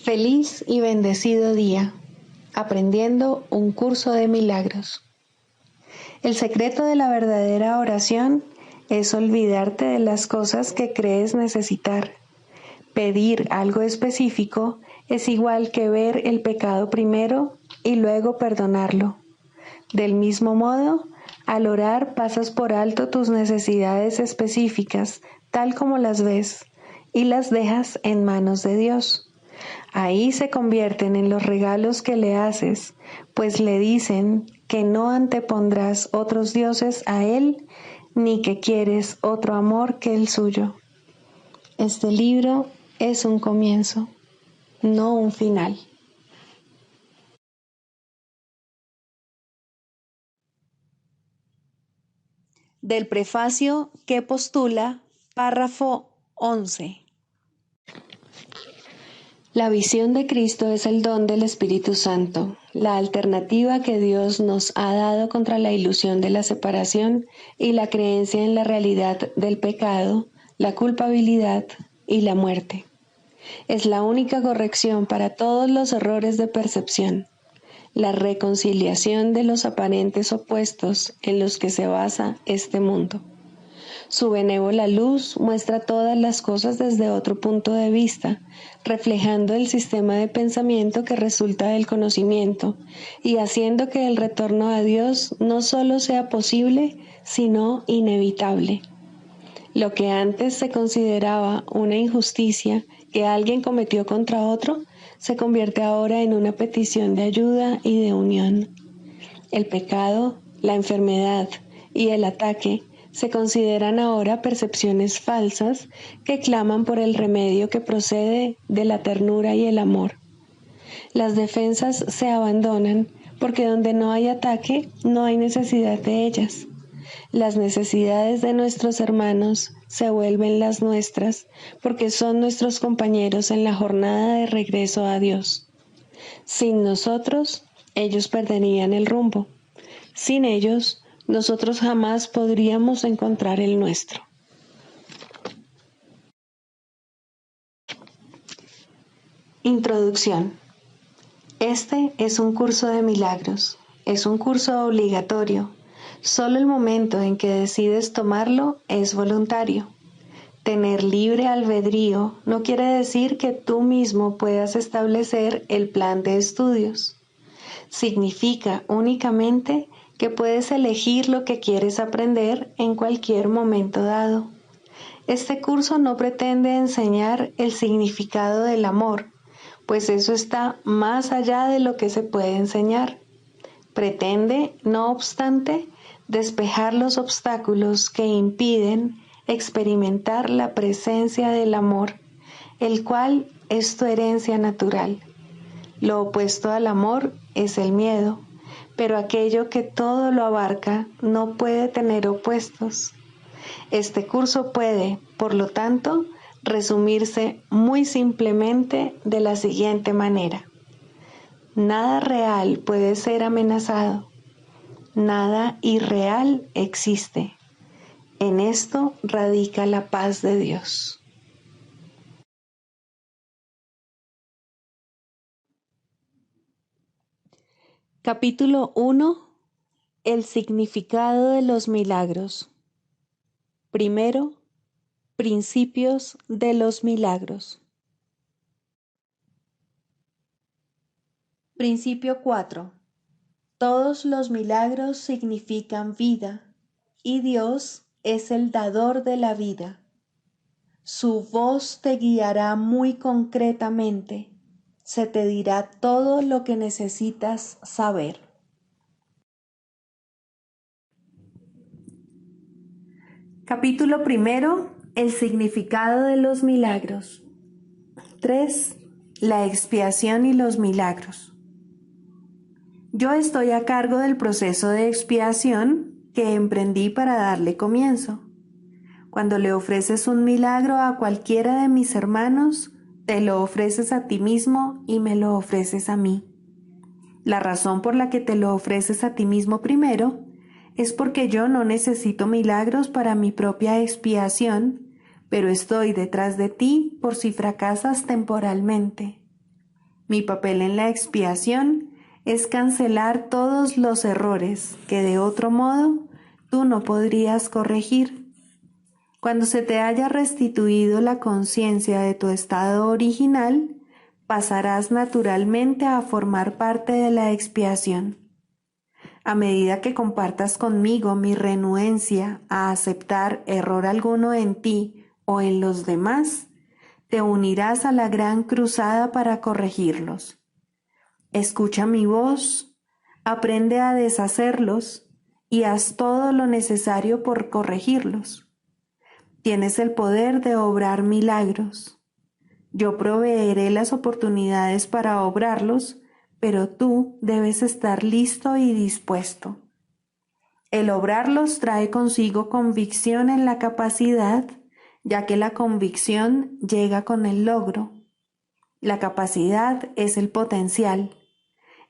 Feliz y bendecido día, aprendiendo un curso de milagros. El secreto de la verdadera oración es olvidarte de las cosas que crees necesitar. Pedir algo específico es igual que ver el pecado primero y luego perdonarlo. Del mismo modo, al orar pasas por alto tus necesidades específicas, tal como las ves, y las dejas en manos de Dios. Ahí se convierten en los regalos que le haces, pues le dicen que no antepondrás otros dioses a Él, ni que quieres otro amor que el suyo. Este libro es un comienzo, no un final. Del prefacio que postula, párrafo 11. La visión de Cristo es el don del Espíritu Santo, la alternativa que Dios nos ha dado contra la ilusión de la separación y la creencia en la realidad del pecado, la culpabilidad y la muerte. Es la única corrección para todos los errores de percepción, la reconciliación de los aparentes opuestos en los que se basa este mundo. Su benévola luz muestra todas las cosas desde otro punto de vista, reflejando el sistema de pensamiento que resulta del conocimiento y haciendo que el retorno a Dios no solo sea posible, sino inevitable. Lo que antes se consideraba una injusticia que alguien cometió contra otro, se convierte ahora en una petición de ayuda y de unión. El pecado, la enfermedad y el ataque se consideran ahora percepciones falsas que claman por el remedio que procede de la ternura y el amor. Las defensas se abandonan porque donde no hay ataque no hay necesidad de ellas. Las necesidades de nuestros hermanos se vuelven las nuestras porque son nuestros compañeros en la jornada de regreso a Dios. Sin nosotros, ellos perderían el rumbo. Sin ellos, nosotros jamás podríamos encontrar el nuestro. Introducción. Este es un curso de milagros. Es un curso obligatorio. Solo el momento en que decides tomarlo es voluntario. Tener libre albedrío no quiere decir que tú mismo puedas establecer el plan de estudios. Significa únicamente que puedes elegir lo que quieres aprender en cualquier momento dado. Este curso no pretende enseñar el significado del amor, pues eso está más allá de lo que se puede enseñar. Pretende, no obstante, despejar los obstáculos que impiden experimentar la presencia del amor, el cual es tu herencia natural. Lo opuesto al amor es el miedo, pero aquello que todo lo abarca no puede tener opuestos. Este curso puede, por lo tanto, resumirse muy simplemente de la siguiente manera. Nada real puede ser amenazado. Nada irreal existe. En esto radica la paz de Dios. Capítulo 1. El significado de los milagros. Primero, principios de los milagros. Principio 4. Todos los milagros significan vida, y Dios es el dador de la vida. Su voz te guiará muy concretamente. Se te dirá todo lo que necesitas saber. Capítulo 1. El significado de los milagros. 3. La expiación y los milagros. Yo estoy a cargo del proceso de expiación que emprendí para darle comienzo. Cuando le ofreces un milagro a cualquiera de mis hermanos, te lo ofreces a ti mismo y me lo ofreces a mí. La razón por la que te lo ofreces a ti mismo primero es porque yo no necesito milagros para mi propia expiación, pero estoy detrás de ti por si fracasas temporalmente. Mi papel en la expiación es cancelar todos los errores que de otro modo tú no podrías corregir. Cuando se te haya restituido la conciencia de tu estado original, pasarás naturalmente a formar parte de la expiación. A medida que compartas conmigo mi renuencia a aceptar error alguno en ti o en los demás, te unirás a la gran cruzada para corregirlos. Escucha mi voz, aprende a deshacerlos y haz todo lo necesario por corregirlos. Tienes el poder de obrar milagros. Yo proveeré las oportunidades para obrarlos, pero tú debes estar listo y dispuesto. El obrarlos trae consigo convicción en la capacidad, ya que la convicción llega con el logro. La capacidad es el potencial.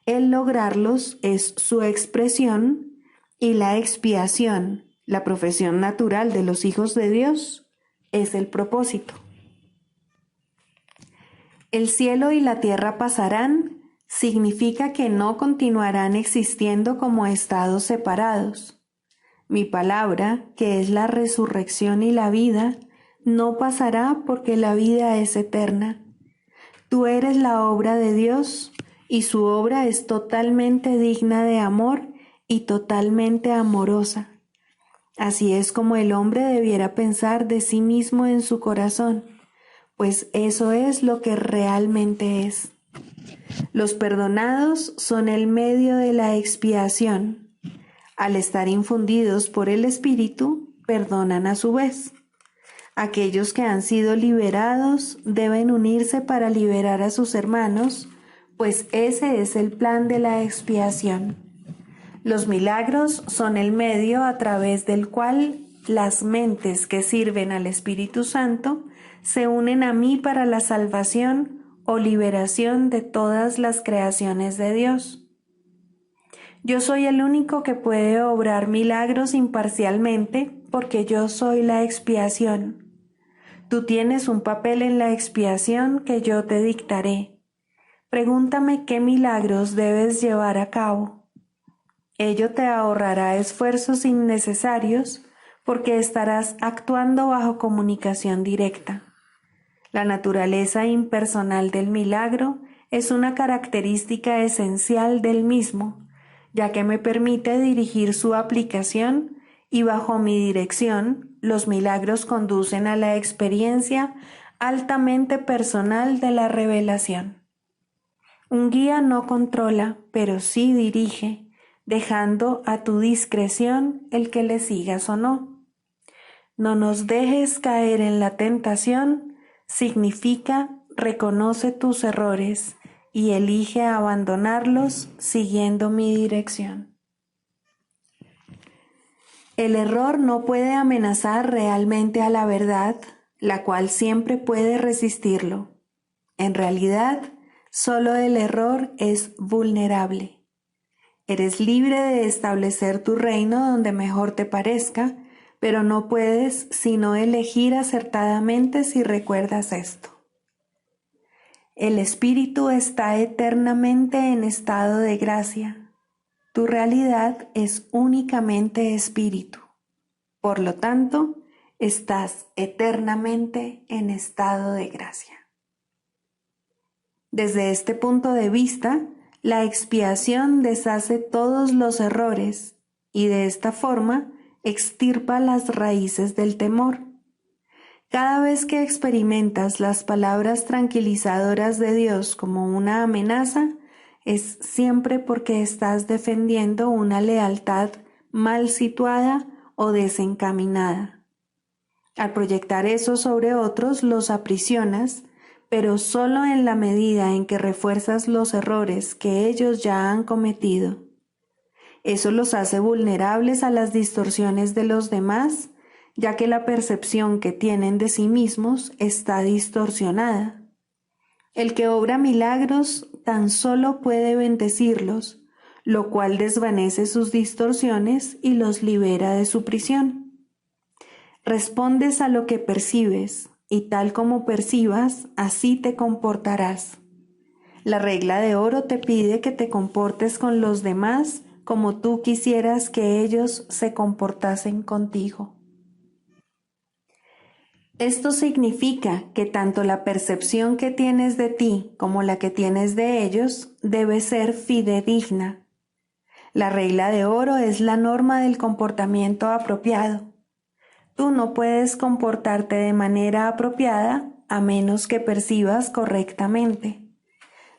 El lograrlos es su expresión y la expiación, la profesión natural de los hijos de Dios, es el propósito. El cielo y la tierra pasarán significa que no continuarán existiendo como estados separados. Mi palabra, que es la resurrección y la vida, no pasará porque la vida es eterna. Tú eres la obra de Dios y su obra es totalmente digna de amor y totalmente amorosa. Así es como el hombre debiera pensar de sí mismo en su corazón, pues eso es lo que realmente es. Los perdonados son el medio de la expiación. Al estar infundidos por el Espíritu, perdonan a su vez. Aquellos que han sido liberados deben unirse para liberar a sus hermanos, pues ese es el plan de la expiación. Los milagros son el medio a través del cual las mentes que sirven al Espíritu Santo se unen a mí para la salvación o liberación de todas las creaciones de Dios. Yo soy el único que puede obrar milagros imparcialmente porque yo soy la expiación. Tú tienes un papel en la expiación que yo te dictaré. Pregúntame qué milagros debes llevar a cabo. Ello te ahorrará esfuerzos innecesarios porque estarás actuando bajo comunicación directa. La naturaleza impersonal del milagro es una característica esencial del mismo, ya que me permite dirigir su aplicación y bajo mi dirección los milagros conducen a la experiencia altamente personal de la revelación. Un guía no controla, pero sí dirige, dejando a tu discreción el que le sigas o no. No nos dejes caer en la tentación significa reconoce tus errores y elige abandonarlos siguiendo mi dirección. El error no puede amenazar realmente a la verdad, la cual siempre puede resistirlo. En realidad, solo el error es vulnerable. Eres libre de establecer tu reino donde mejor te parezca, pero no puedes sino elegir acertadamente si recuerdas esto. El espíritu está eternamente en estado de gracia. Tu realidad es únicamente espíritu. Por lo tanto, estás eternamente en estado de gracia. Desde este punto de vista, la expiación deshace todos los errores y de esta forma extirpa las raíces del temor. Cada vez que experimentas las palabras tranquilizadoras de Dios como una amenaza, es siempre porque estás defendiendo una lealtad mal situada o desencaminada. Al proyectar eso sobre otros, los aprisionas, pero solo en la medida en que refuerzas los errores que ellos ya han cometido. Eso los hace vulnerables a las distorsiones de los demás, ya que la percepción que tienen de sí mismos está distorsionada. El que obra milagros tan solo puede bendecirlos, lo cual desvanece sus distorsiones y los libera de su prisión. Respondes a lo que percibes, y tal como percibas, así te comportarás. La regla de oro te pide que te comportes con los demás como tú quisieras que ellos se comportasen contigo. Esto significa que tanto la percepción que tienes de ti como la que tienes de ellos debe ser fidedigna. La regla de oro es la norma del comportamiento apropiado. Tú no puedes comportarte de manera apropiada a menos que percibas correctamente.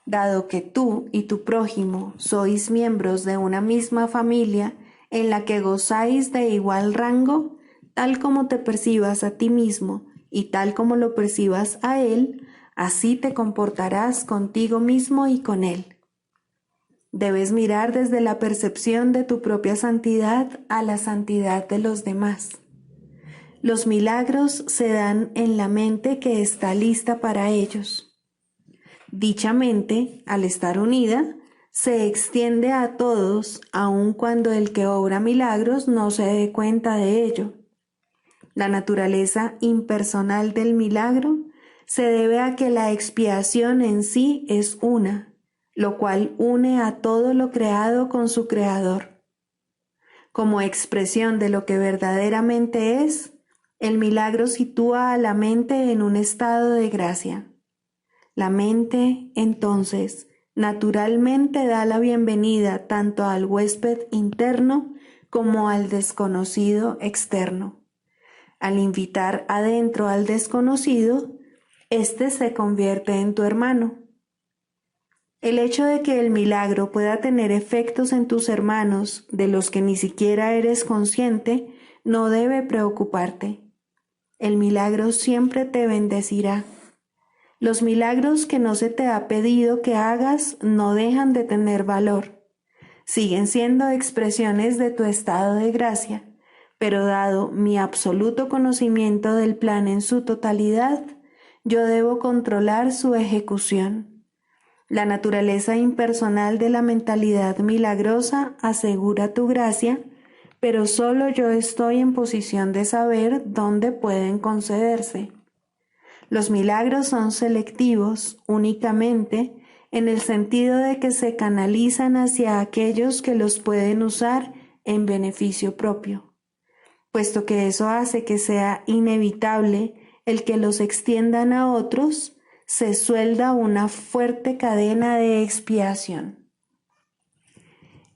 Dado que tú y tu prójimo sois miembros de una misma familia en la que gozáis de igual rango, tal como te percibas a ti mismo y tal como lo percibas a él, así te comportarás contigo mismo y con él. Debes mirar desde la percepción de tu propia santidad a la santidad de los demás. Los milagros se dan en la mente que está lista para ellos. Dicha mente, al estar unida, se extiende a todos, aun cuando el que obra milagros no se dé cuenta de ello. La naturaleza impersonal del milagro se debe a que la expiación en sí es una, lo cual une a todo lo creado con su creador. Como expresión de lo que verdaderamente es, el milagro sitúa a la mente en un estado de gracia. La mente, entonces, naturalmente da la bienvenida tanto al huésped interno como al desconocido externo. Al invitar adentro al desconocido, éste se convierte en tu hermano. El hecho de que el milagro pueda tener efectos en tus hermanos de los que ni siquiera eres consciente no debe preocuparte. El milagro siempre te bendecirá. Los milagros que no se te ha pedido que hagas no dejan de tener valor. Siguen siendo expresiones de tu estado de gracia, pero dado mi absoluto conocimiento del plan en su totalidad, yo debo controlar su ejecución. La naturaleza impersonal de la mentalidad milagrosa asegura tu gracia, pero solo yo estoy en posición de saber dónde pueden concederse. Los milagros son selectivos únicamente en el sentido de que se canalizan hacia aquellos que los pueden usar en beneficio propio, puesto que eso hace que sea inevitable el que los extiendan a otros, se suelda una fuerte cadena de expiación.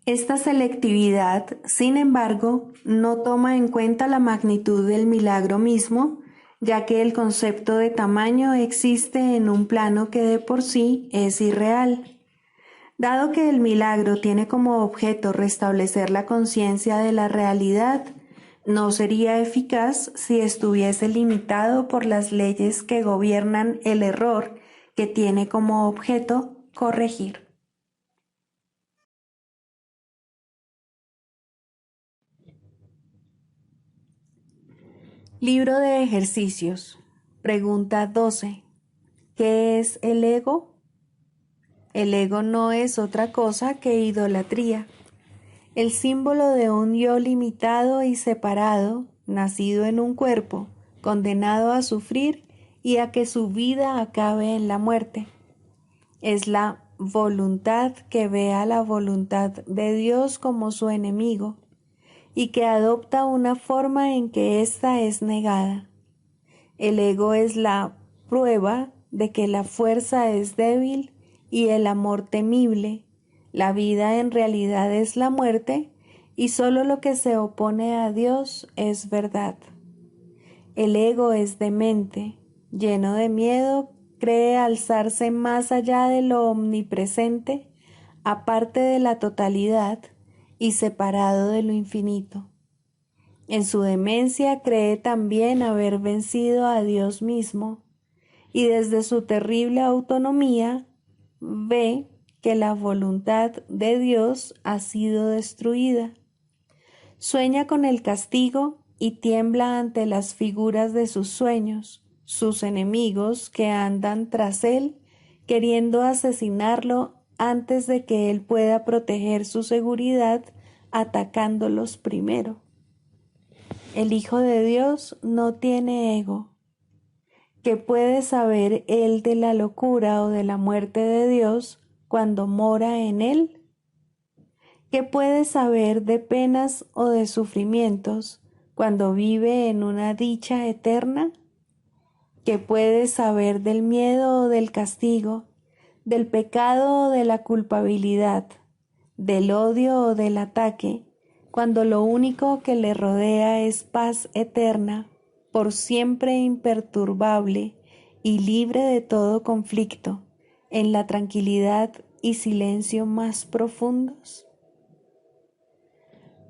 Esta selectividad, sin embargo, no toma en cuenta la magnitud del milagro mismo, ya que el concepto de tamaño existe en un plano que de por sí es irreal. Dado que el milagro tiene como objeto restablecer la conciencia de la realidad, no sería eficaz si estuviese limitado por las leyes que gobiernan el error que tiene como objeto corregir. Libro de ejercicios. Pregunta 12. ¿Qué es el ego? El ego no es otra cosa que idolatría, el símbolo de un yo limitado y separado, nacido en un cuerpo, condenado a sufrir y a que su vida acabe en la muerte. Es la voluntad que ve a la voluntad de Dios como su enemigo y que adopta una forma en que ésta es negada. El ego es la prueba de que la fuerza es débil y el amor temible. La vida en realidad es la muerte y solo lo que se opone a Dios es verdad. El ego es demente, lleno de miedo, cree alzarse más allá de lo omnipresente, aparte de la totalidad y separado de lo infinito. En su demencia cree también haber vencido a Dios mismo, y desde su terrible autonomía ve que la voluntad de Dios ha sido destruida. Sueña con el castigo y tiembla ante las figuras de sus sueños, sus enemigos que andan tras él, queriendo asesinarlo antes de que él pueda proteger su seguridad atacándolos primero. El Hijo de Dios no tiene ego. ¿Qué puede saber él de la locura o de la muerte de Dios cuando mora en él? ¿Qué puede saber de penas o de sufrimientos cuando vive en una dicha eterna? ¿Qué puede saber del miedo o del castigo, del pecado o de la culpabilidad, del odio o del ataque, cuando lo único que le rodea es paz eterna, por siempre imperturbable y libre de todo conflicto, en la tranquilidad y silencio más profundos?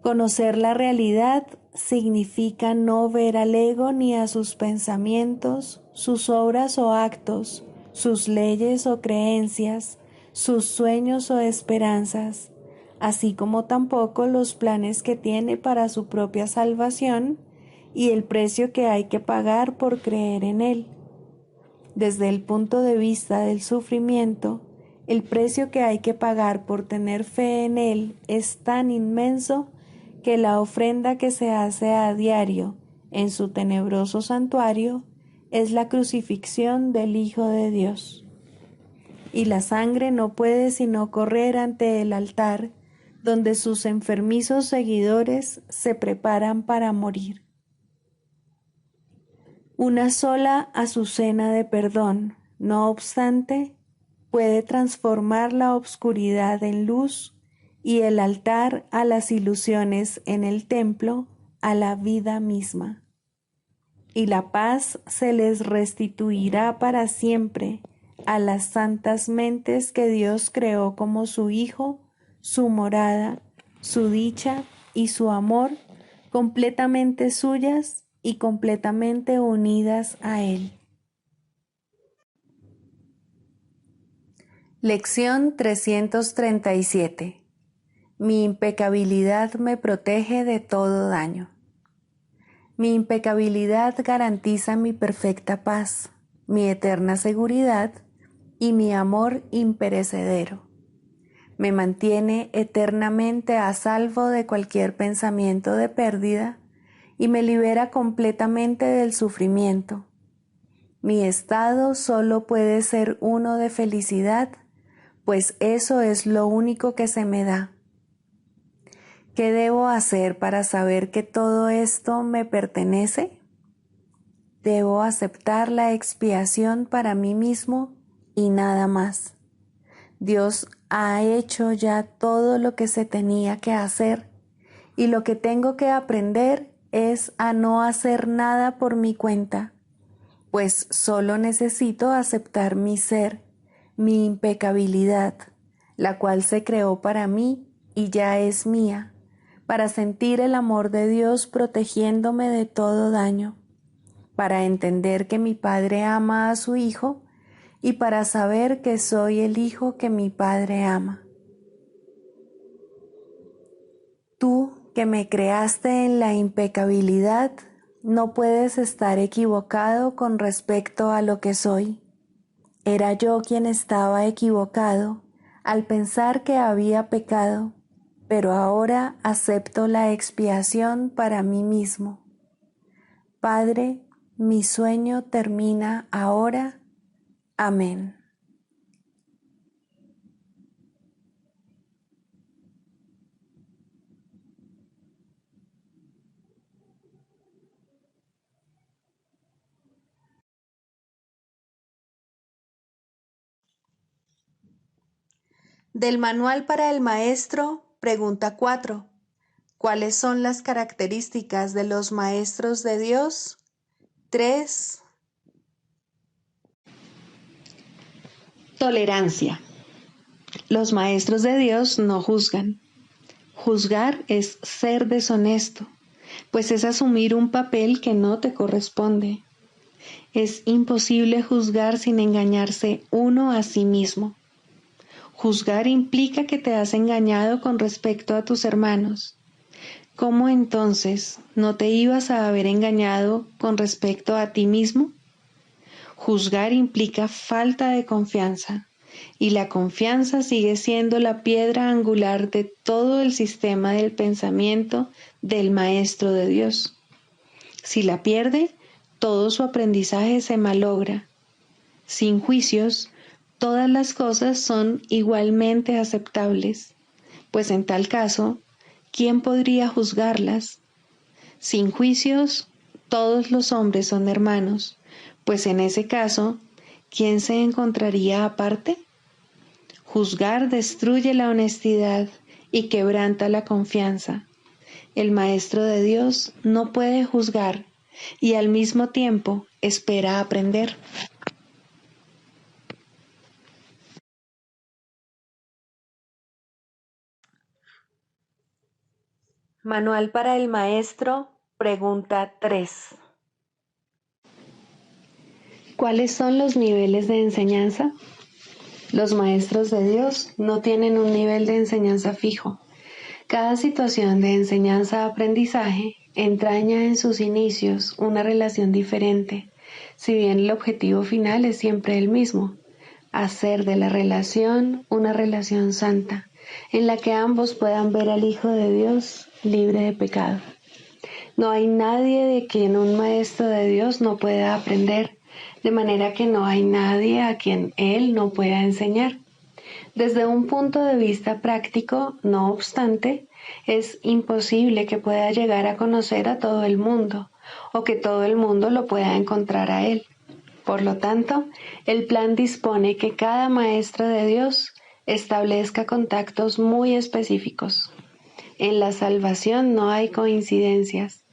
Conocer la realidad significa no ver al ego ni a sus pensamientos, sus obras o actos, sus leyes o creencias, sus sueños o esperanzas, así como tampoco los planes que tiene para su propia salvación y el precio que hay que pagar por creer en él. Desde el punto de vista del sufrimiento, el precio que hay que pagar por tener fe en él es tan inmenso que la ofrenda que se hace a diario en su tenebroso santuario es la crucifixión del Hijo de Dios. Y la sangre no puede sino correr ante el altar donde sus enfermizos seguidores se preparan para morir. Una sola azucena de perdón, no obstante, puede transformar la obscuridad en luz y el altar a las ilusiones en el templo a la vida misma. Y la paz se les restituirá para siempre a las santas mentes que Dios creó como su Hijo, su morada, su dicha y su amor, completamente suyas y completamente unidas a Él. Lección 337. Mi impecabilidad me protege de todo daño. Mi impecabilidad garantiza mi perfecta paz, mi eterna seguridad y mi amor imperecedero. Me mantiene eternamente a salvo de cualquier pensamiento de pérdida y me libera completamente del sufrimiento. Mi estado solo puede ser uno de felicidad, pues eso es lo único que se me da. ¿Qué debo hacer para saber que todo esto me pertenece? Debo aceptar la expiación para mí mismo y nada más. Dios ha hecho ya todo lo que se tenía que hacer y lo que tengo que aprender es a no hacer nada por mi cuenta, pues solo necesito aceptar mi ser, mi impecabilidad, la cual se creó para mí y ya es mía, para sentir el amor de Dios protegiéndome de todo daño, para entender que mi Padre ama a su Hijo y para saber que soy el Hijo que mi Padre ama. Tú que me creaste en la impecabilidad, no puedes estar equivocado con respecto a lo que soy. Era yo quien estaba equivocado al pensar que había pecado, pero ahora acepto la expiación para mí mismo. Padre, mi sueño termina ahora. Amén. Del Manual para el Maestro, pregunta 4. ¿Cuáles son las características de los maestros de Dios? 3. Tolerancia. Los maestros de Dios no juzgan. Juzgar es ser deshonesto, pues es asumir un papel que no te corresponde. Es imposible juzgar sin engañarse uno a sí mismo. Juzgar implica que te has engañado con respecto a tus hermanos. ¿Cómo entonces no te ibas a haber engañado con respecto a ti mismo? Juzgar implica falta de confianza, y la confianza sigue siendo la piedra angular de todo el sistema del pensamiento del Maestro de Dios. Si la pierde, todo su aprendizaje se malogra. Sin juicios, todas las cosas son igualmente aceptables, pues en tal caso, ¿quién podría juzgarlas? Sin juicios, todos los hombres son hermanos, pues en ese caso, ¿quién se encontraría aparte? Juzgar destruye la honestidad y quebranta la confianza. El Maestro de Dios no puede juzgar y al mismo tiempo espera aprender. Manual para el Maestro, pregunta 3. ¿Cuáles son los niveles de enseñanza? Los maestros de Dios no tienen un nivel de enseñanza fijo. Cada situación de enseñanza-aprendizaje entraña en sus inicios una relación diferente, si bien el objetivo final es siempre el mismo: hacer de la relación una relación santa, en la que ambos puedan ver al Hijo de Dios libre de pecado. No hay nadie de quien un maestro de Dios no pueda aprender, de manera que no hay nadie a quien Él no pueda enseñar. Desde un punto de vista práctico, no obstante, es imposible que pueda llegar a conocer a todo el mundo, o que todo el mundo lo pueda encontrar a Él. Por lo tanto, el plan dispone que cada maestro de Dios establezca contactos muy específicos. En la salvación no hay coincidencias.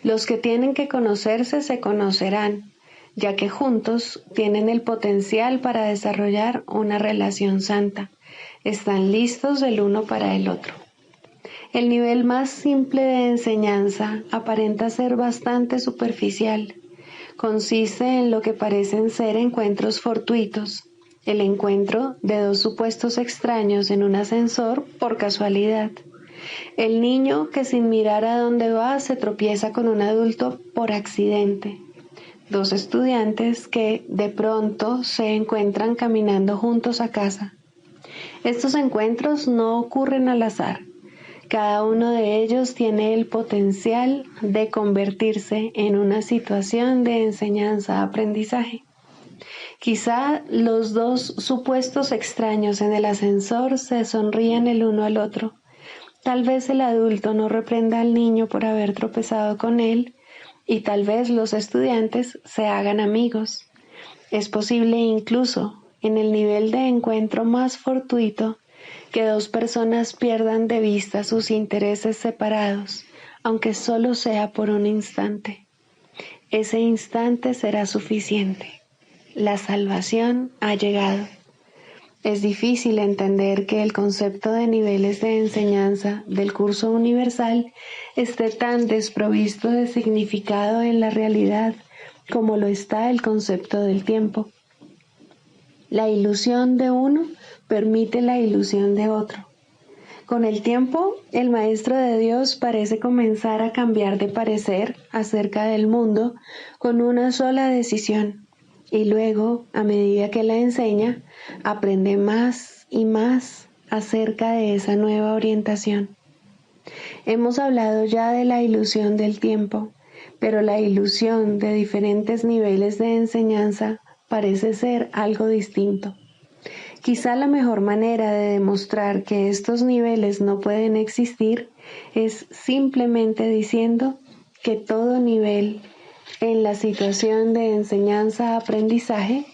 Los que tienen que conocerse se conocerán, ya que juntos tienen el potencial para desarrollar una relación santa. Están listos el uno para el otro. El nivel más simple de enseñanza aparenta ser bastante superficial. Consiste en lo que parecen ser encuentros fortuitos, el encuentro de dos supuestos extraños en un ascensor por casualidad. El niño que sin mirar a dónde va se tropieza con un adulto por accidente. Dos estudiantes que de pronto se encuentran caminando juntos a casa. Estos encuentros no ocurren al azar. Cada uno de ellos tiene el potencial de convertirse en una situación de enseñanza-aprendizaje. Quizá los dos supuestos extraños en el ascensor se sonrían el uno al otro. Tal vez el adulto no reprenda al niño por haber tropezado con él, y tal vez los estudiantes se hagan amigos. Es posible incluso, en el nivel de encuentro más fortuito, que dos personas pierdan de vista sus intereses separados, aunque solo sea por un instante. Ese instante será suficiente. La salvación ha llegado. Es difícil entender que el concepto de niveles de enseñanza del curso universal esté tan desprovisto de significado en la realidad como lo está el concepto del tiempo. La ilusión de uno permite la ilusión de otro. Con el tiempo, el Maestro de Dios parece comenzar a cambiar de parecer acerca del mundo con una sola decisión. Y luego, a medida que la enseña, aprende más y más acerca de esa nueva orientación. Hemos hablado ya de la ilusión del tiempo, pero la ilusión de diferentes niveles de enseñanza parece ser algo distinto. Quizá la mejor manera de demostrar que estos niveles no pueden existir es simplemente diciendo que todo nivel en la situación de enseñanza-aprendizaje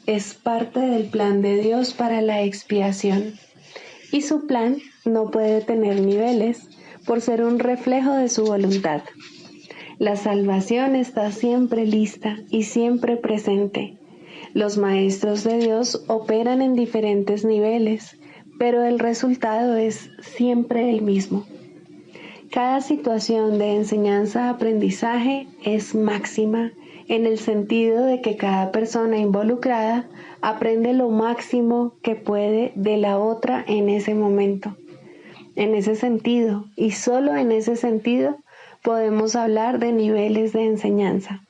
es parte del plan de Dios para la expiación, y su plan no puede tener niveles por ser un reflejo de su voluntad. La salvación está siempre lista y siempre presente. Los maestros de Dios operan en diferentes niveles, pero el resultado es siempre el mismo. Cada situación de enseñanza-aprendizaje es máxima en el sentido de que cada persona involucrada aprende lo máximo que puede de la otra en ese momento. En ese sentido, y solo en ese sentido, podemos hablar de niveles de enseñanza.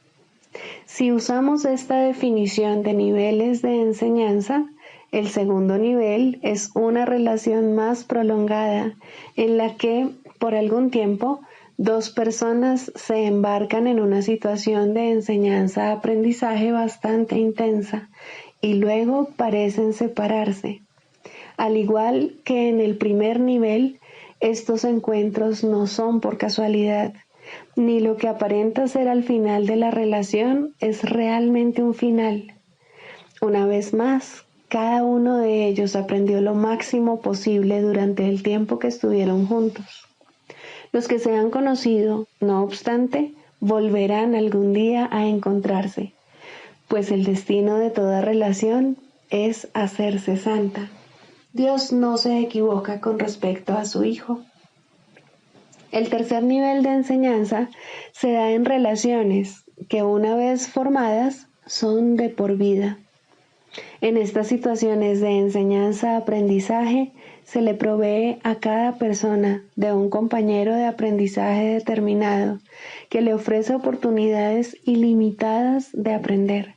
Si usamos esta definición de niveles de enseñanza, el segundo nivel es una relación más prolongada en la que, por algún tiempo, Dos personas se embarcan en una situación de enseñanza-aprendizaje bastante intensa y luego parecen separarse. Al igual que en el primer nivel, estos encuentros no son por casualidad, ni lo que aparenta ser al final de la relación es realmente un final. Una vez más, cada uno de ellos aprendió lo máximo posible durante el tiempo que estuvieron juntos. Los que se han conocido, no obstante, volverán algún día a encontrarse, pues el destino de toda relación es hacerse santa. Dios no se equivoca con respecto a su Hijo. El tercer nivel de enseñanza se da en relaciones que una vez formadas son de por vida. En estas situaciones de enseñanza-aprendizaje se le provee a cada persona de un compañero de aprendizaje determinado que le ofrece oportunidades ilimitadas de aprender.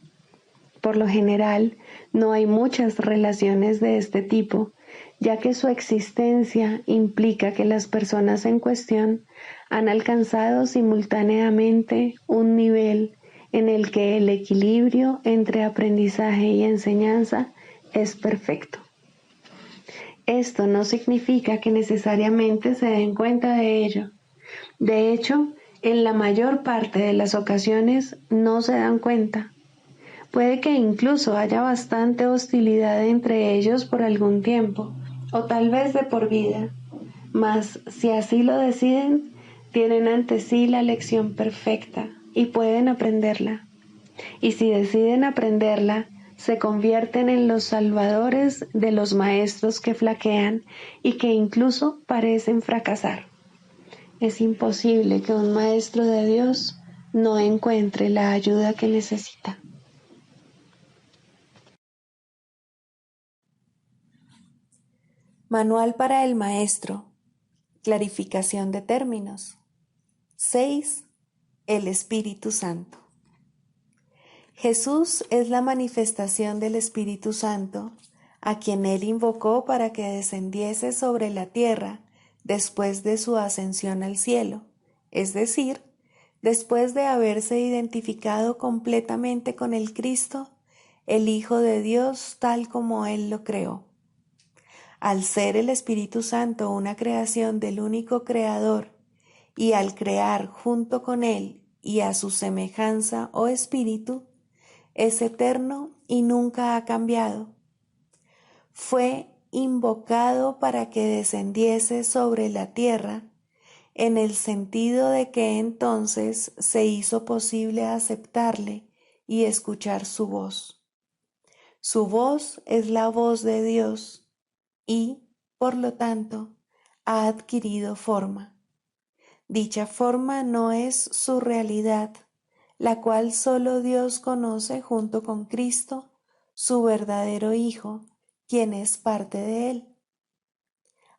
Por lo general, no hay muchas relaciones de este tipo, ya que su existencia implica que las personas en cuestión han alcanzado simultáneamente un nivel en el que el equilibrio entre aprendizaje y enseñanza es perfecto. Esto no significa que necesariamente se den cuenta de ello. De hecho, en la mayor parte de las ocasiones no se dan cuenta. Puede que incluso haya bastante hostilidad entre ellos por algún tiempo, o tal vez de por vida, mas si así lo deciden, tienen ante sí la lección perfecta y pueden aprenderla. Y si deciden aprenderla, se convierten en los salvadores de los maestros que flaquean y que incluso parecen fracasar. Es imposible que un maestro de Dios no encuentre la ayuda que necesita. Manual para el maestro. Clarificación de términos. 6. El Espíritu Santo. Jesús es la manifestación del Espíritu Santo, a quien él invocó para que descendiese sobre la tierra después de su ascensión al cielo, es decir, después de haberse identificado completamente con el Cristo, el Hijo de Dios tal como él lo creó. Al ser el Espíritu Santo una creación del único Creador, y al crear junto con Él y a su semejanza o espíritu, es eterno y nunca ha cambiado. Fue invocado para que descendiese sobre la tierra, en el sentido de que entonces se hizo posible aceptarle y escuchar su voz. Su voz es la voz de Dios y, por lo tanto, ha adquirido forma. Dicha forma no es su realidad, la cual solo Dios conoce junto con Cristo, su verdadero Hijo, quien es parte de Él.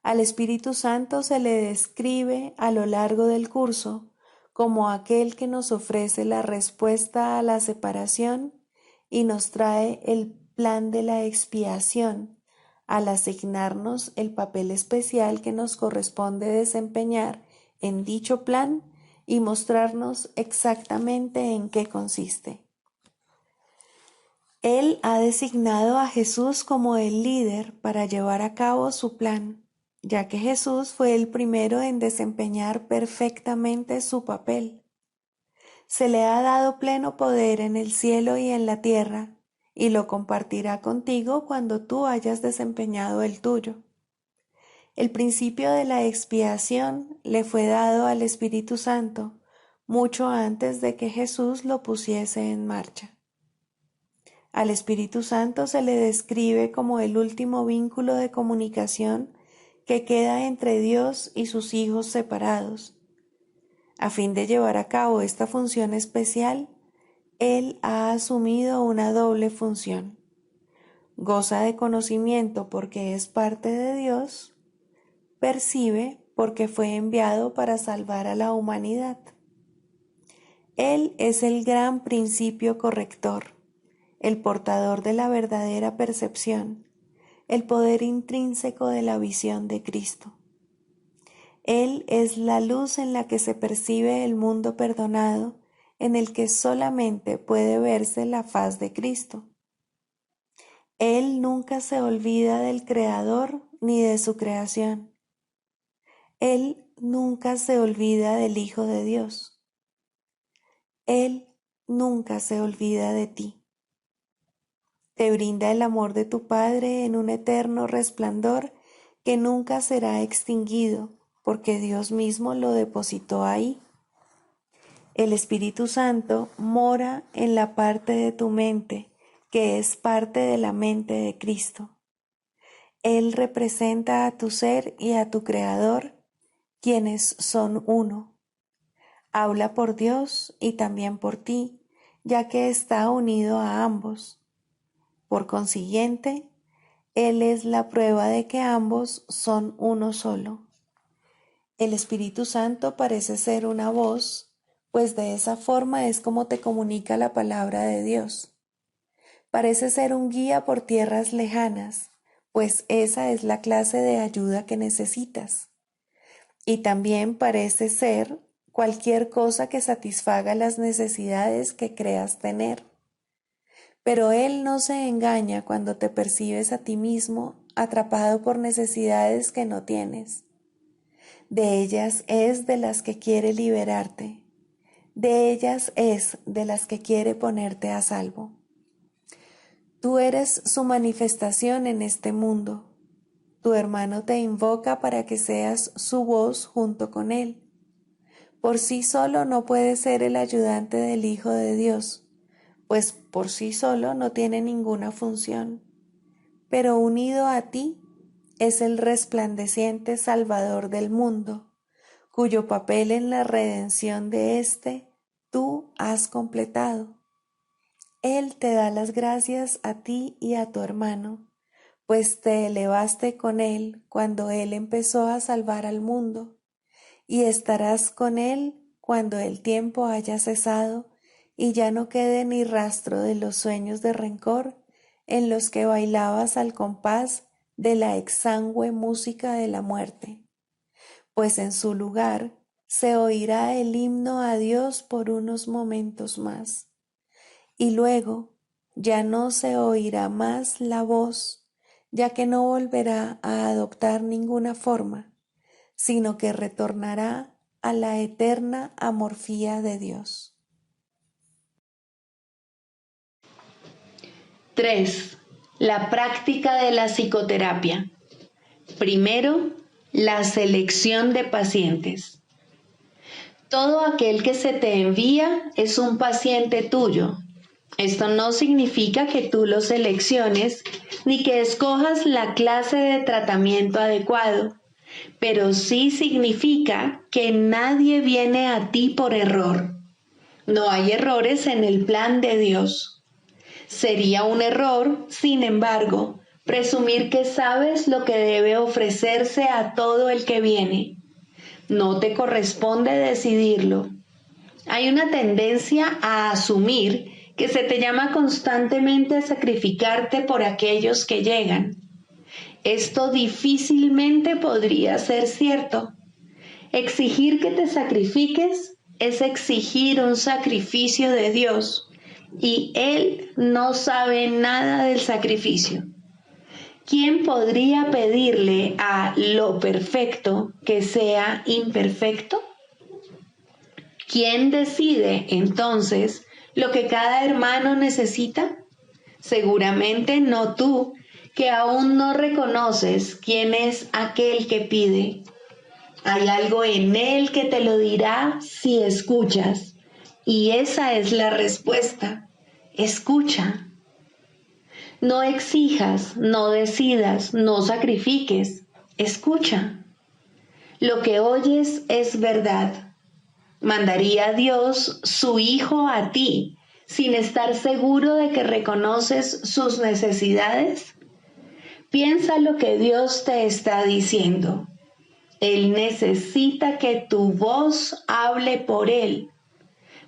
Al Espíritu Santo se le describe a lo largo del curso como aquel que nos ofrece la respuesta a la separación y nos trae el plan de la expiación, al asignarnos el papel especial que nos corresponde desempeñar en dicho plan y mostrarnos exactamente en qué consiste. Él ha designado a Jesús como el líder para llevar a cabo su plan, ya que Jesús fue el primero en desempeñar perfectamente su papel. Se le ha dado pleno poder en el cielo y en la tierra, y lo compartirá contigo cuando tú hayas desempeñado el tuyo. El principio de la expiación le fue dado al Espíritu Santo mucho antes de que Jesús lo pusiese en marcha. Al Espíritu Santo se le describe como el último vínculo de comunicación que queda entre Dios y sus hijos separados. A fin de llevar a cabo esta función especial, Él ha asumido una doble función. Goza de conocimiento porque es parte de Dios, percibe porque fue enviado para salvar a la humanidad. Él es el gran principio corrector, el portador de la verdadera percepción, el poder intrínseco de la visión de Cristo. Él es la luz en la que se percibe el mundo perdonado, en el que solamente puede verse la faz de Cristo. Él nunca se olvida del Creador ni de su creación. Él nunca se olvida del Hijo de Dios. Él nunca se olvida de ti. Te brinda el amor de tu Padre en un eterno resplandor que nunca será extinguido, porque Dios mismo lo depositó ahí. El Espíritu Santo mora en la parte de tu mente, que es parte de la mente de Cristo. Él representa a tu ser y a tu Creador, quienes son uno. Habla por Dios y también por ti, ya que está unido a ambos. Por consiguiente, Él es la prueba de que ambos son uno solo. El Espíritu Santo parece ser una voz, pues de esa forma es como te comunica la palabra de Dios. Parece ser un guía por tierras lejanas, pues esa es la clase de ayuda que necesitas. Y también parece ser cualquier cosa que satisfaga las necesidades que creas tener. Pero Él no se engaña cuando te percibes a ti mismo atrapado por necesidades que no tienes. De ellas es de las que quiere liberarte. De ellas es de las que quiere ponerte a salvo. Tú eres su manifestación en este mundo. Tu hermano te invoca para que seas su voz junto con él. Por sí solo no puede ser el ayudante del Hijo de Dios, pues por sí solo no tiene ninguna función. Pero unido a ti es el resplandeciente Salvador del mundo, cuyo papel en la redención de éste tú has completado. Él te da las gracias a ti y a tu hermano, pues te elevaste con él cuando él empezó a salvar al mundo, y estarás con él cuando el tiempo haya cesado y ya no quede ni rastro de los sueños de rencor en los que bailabas al compás de la exangüe música de la muerte, pues en su lugar se oirá el himno a Dios por unos momentos más, y luego ya no se oirá más la voz, ya que no volverá a adoptar ninguna forma, sino que retornará a la eterna amorfía de Dios. 3. La práctica de la psicoterapia. Primero, la selección de pacientes. Todo aquel que se te envía es un paciente tuyo. Esto no significa que tú lo selecciones ni que escojas la clase de tratamiento adecuado, pero sí significa que nadie viene a ti por error. No hay errores en el plan de Dios. Sería un error, sin embargo, presumir que sabes lo que debe ofrecerse a todo el que viene. No te corresponde decidirlo. Hay una tendencia a asumir que se te llama constantemente a sacrificarte por aquellos que llegan. Esto difícilmente podría ser cierto. Exigir que te sacrifiques es exigir un sacrificio de Dios, y Él no sabe nada del sacrificio. ¿Quién podría pedirle a lo perfecto que sea imperfecto? ¿Quién decide entonces lo que cada hermano necesita? Seguramente no tú, que aún no reconoces quién es aquel que pide. Hay algo en él que te lo dirá si escuchas, y esa es la respuesta. Escucha. No exijas, no decidas, no sacrifiques. Escucha. Lo que oyes es verdad. ¿Mandaría Dios su Hijo a ti sin estar seguro de que reconoces sus necesidades? Piensa lo que Dios te está diciendo. Él necesita que tu voz hable por Él.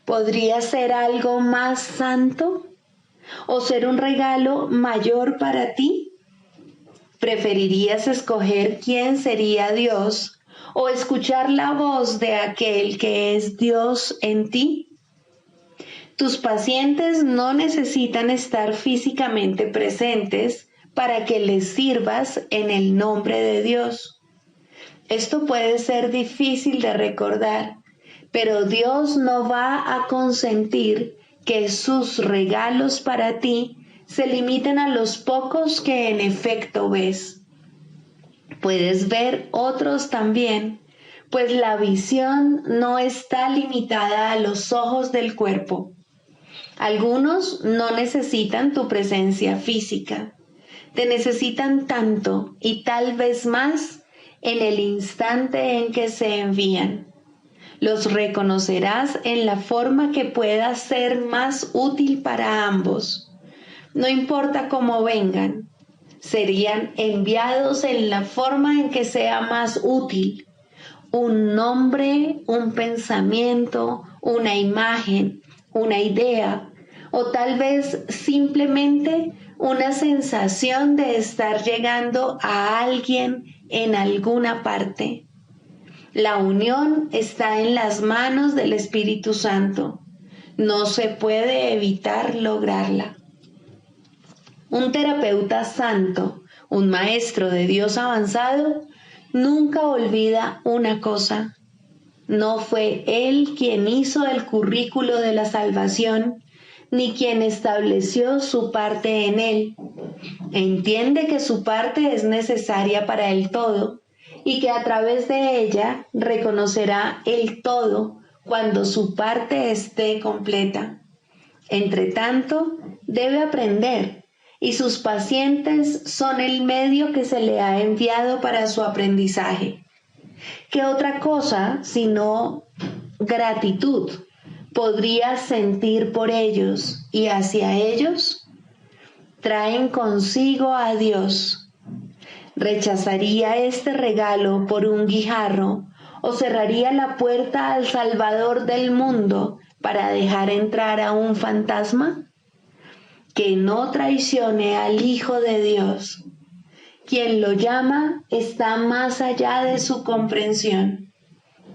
¿Podría ser algo más santo? ¿O ser un regalo mayor para ti? ¿Preferirías escoger quién sería Dios o escuchar la voz de aquel que es Dios en ti? Tus pacientes no necesitan estar físicamente presentes para que les sirvas en el nombre de Dios. Esto puede ser difícil de recordar, pero Dios no va a consentir que sus regalos para ti se limiten a los pocos que en efecto ves. Puedes ver otros también, pues la visión no está limitada a los ojos del cuerpo. Algunos no necesitan tu presencia física, te necesitan tanto y tal vez más en el instante en que se envían. Los reconocerás en la forma que pueda ser más útil para ambos. No importa cómo vengan, serían enviados en la forma en que sea más útil. Un nombre, un pensamiento, una imagen, una idea, o tal vez simplemente una sensación de estar llegando a alguien en alguna parte. La unión está en las manos del Espíritu Santo. No se puede evitar lograrla. Un terapeuta santo, un maestro de Dios avanzado, nunca olvida una cosa. No fue él quien hizo el currículo de la salvación, ni quien estableció su parte en él. Entiende que su parte es necesaria para el todo y que a través de ella reconocerá el todo cuando su parte esté completa. Entre tanto, debe aprender, y sus pacientes son el medio que se le ha enviado para su aprendizaje. ¿Qué otra cosa sino gratitud podría sentir por ellos y hacia ellos? Traen consigo a Dios. ¿Rechazaría este regalo por un guijarro o cerraría la puerta al Salvador del mundo para dejar entrar a un fantasma? Que no traicione al Hijo de Dios. Quien lo llama está más allá de su comprensión,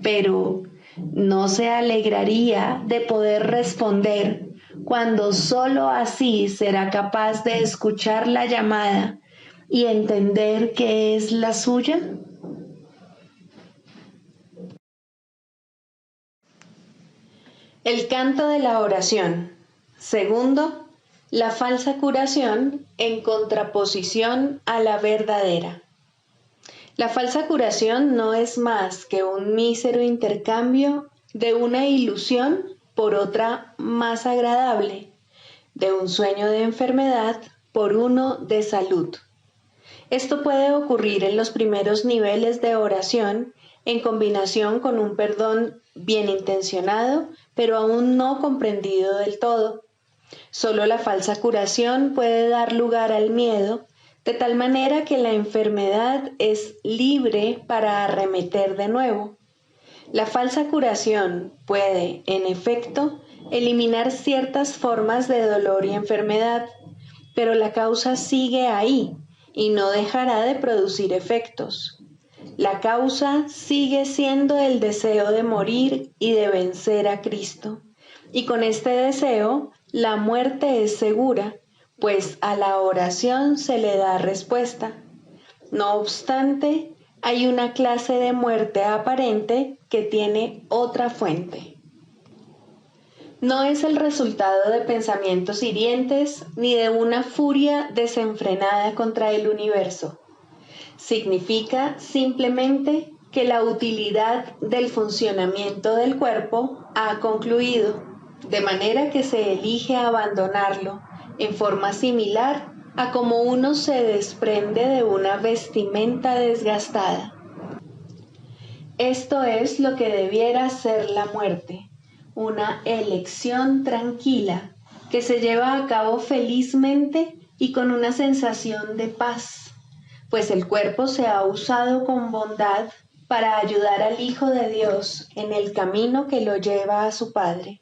pero no se alegraría de poder responder cuando sólo así será capaz de escuchar la llamada y entender que es la suya. El canto de la oración. Segundo, la falsa curación en contraposición a la verdadera. La falsa curación no es más que un mísero intercambio de una ilusión por otra más agradable, de un sueño de enfermedad por uno de salud. Esto puede ocurrir en los primeros niveles de oración en combinación con un perdón bien intencionado, pero aún no comprendido del todo. Solo la falsa curación puede dar lugar al miedo, de tal manera que la enfermedad es libre para arremeter de nuevo. La falsa curación puede, en efecto, eliminar ciertas formas de dolor y enfermedad, pero la causa sigue ahí y no dejará de producir efectos. La causa sigue siendo el deseo de morir y de vencer a Cristo. Y con este deseo, la muerte es segura, pues a la oración se le da respuesta. No obstante, hay una clase de muerte aparente que tiene otra fuente. No es el resultado de pensamientos hirientes ni de una furia desenfrenada contra el universo. Significa simplemente que la utilidad del funcionamiento del cuerpo ha concluido, de manera que se elige abandonarlo en forma similar a como uno se desprende de una vestimenta desgastada. Esto es lo que debiera ser la muerte, una elección tranquila que se lleva a cabo felizmente y con una sensación de paz, pues el cuerpo se ha usado con bondad para ayudar al Hijo de Dios en el camino que lo lleva a su Padre.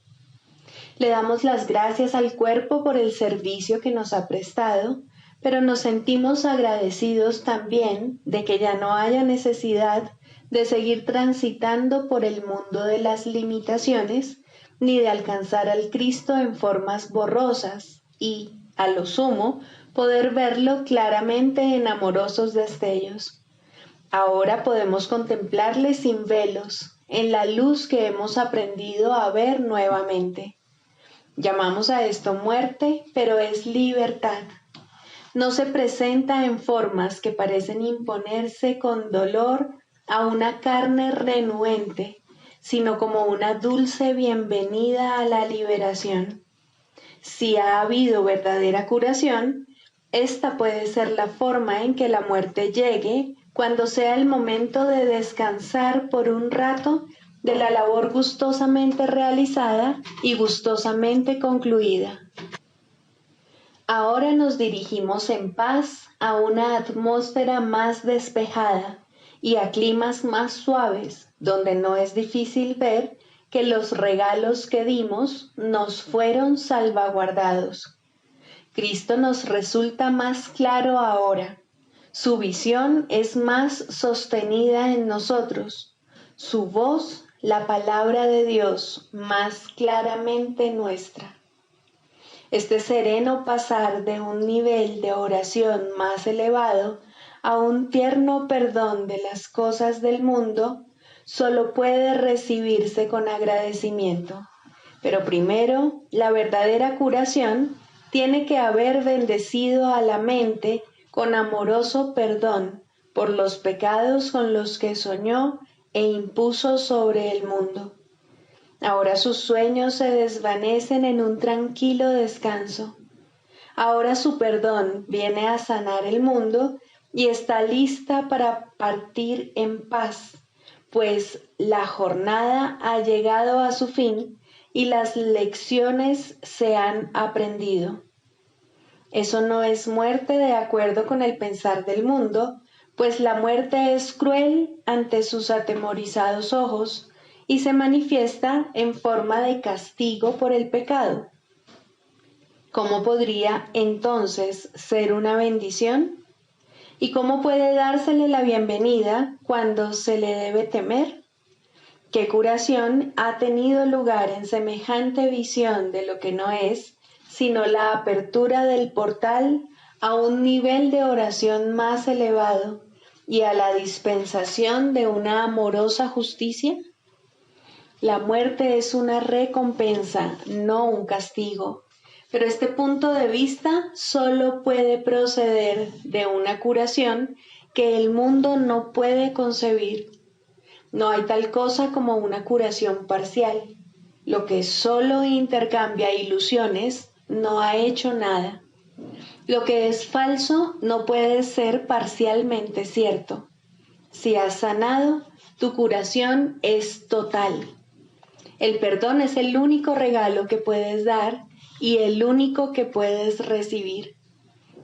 Le damos las gracias al cuerpo por el servicio que nos ha prestado, pero nos sentimos agradecidos también de que ya no haya necesidad de seguir transitando por el mundo de las limitaciones, ni de alcanzar al Cristo en formas borrosas y, a lo sumo, poder verlo claramente en amorosos destellos. Ahora podemos contemplarle sin velos, en la luz que hemos aprendido a ver nuevamente. Llamamos a esto muerte, pero es libertad. No se presenta en formas que parecen imponerse con dolor a una carne renuente, sino como una dulce bienvenida a la liberación. Si ha habido verdadera curación, esta puede ser la forma en que la muerte llegue cuando sea el momento de descansar por un rato de la labor gustosamente realizada y gustosamente concluida. Ahora nos dirigimos en paz a una atmósfera más despejada y a climas más suaves, donde no es difícil ver que los regalos que dimos nos fueron salvaguardados. Cristo nos resulta más claro ahora. Su visión es más sostenida en nosotros. Su voz, la palabra de Dios, más claramente nuestra. Este sereno pasar de un nivel de oración más elevado a un tierno perdón de las cosas del mundo solo puede recibirse con agradecimiento. Pero primero, la verdadera curación tiene que haber bendecido a la mente con amoroso perdón por los pecados con los que soñó e impuso sobre el mundo. Ahora sus sueños se desvanecen en un tranquilo descanso. Ahora su perdón viene a sanar el mundo y está lista para partir en paz, pues la jornada ha llegado a su fin y las lecciones se han aprendido. Eso no es muerte de acuerdo con el pensar del mundo, pues la muerte es cruel ante sus atemorizados ojos y se manifiesta en forma de castigo por el pecado. ¿Cómo podría entonces ser una bendición? ¿Y cómo puede dársele la bienvenida cuando se le debe temer? ¿Qué curación ha tenido lugar en semejante visión de lo que no es, sino la apertura del portal a un nivel de oración más elevado y a la dispensación de una amorosa justicia? La muerte es una recompensa, no un castigo, pero este punto de vista solo puede proceder de una curación que el mundo no puede concebir. No hay tal cosa como una curación parcial. Lo que solo intercambia ilusiones no ha hecho nada. Lo que es falso no puede ser parcialmente cierto. Si has sanado, tu curación es total. El perdón es el único regalo que puedes dar y el único que puedes recibir.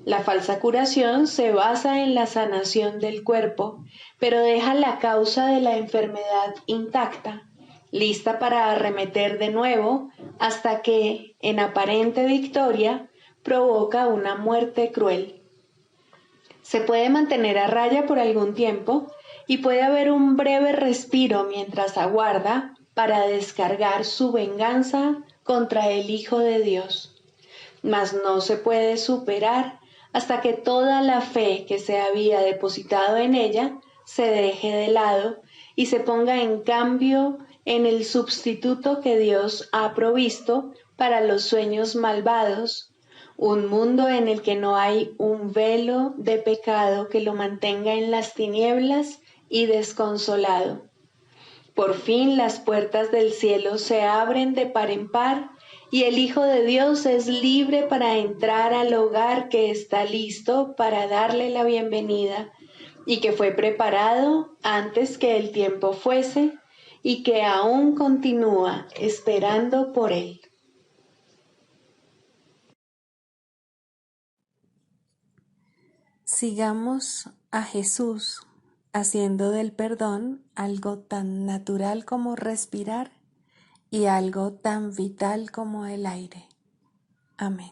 La falsa curación se basa en la sanación del cuerpo, pero deja la causa de la enfermedad intacta, lista para arremeter de nuevo hasta que, en aparente victoria, provoca una muerte cruel. Se puede mantener a raya por algún tiempo y puede haber un breve respiro mientras aguarda para descargar su venganza contra el Hijo de Dios. Mas no se puede superar hasta que toda la fe que se había depositado en ella se deje de lado y se ponga en cambio en el sustituto que Dios ha provisto para los sueños malvados, un mundo en el que no hay un velo de pecado que lo mantenga en las tinieblas y desconsolado. Por fin las puertas del cielo se abren de par en par y el Hijo de Dios es libre para entrar al hogar que está listo para darle la bienvenida y que fue preparado antes que el tiempo fuese y que aún continúa esperando por él. Sigamos a Jesús haciendo del perdón algo tan natural como respirar y algo tan vital como el aire. Amén.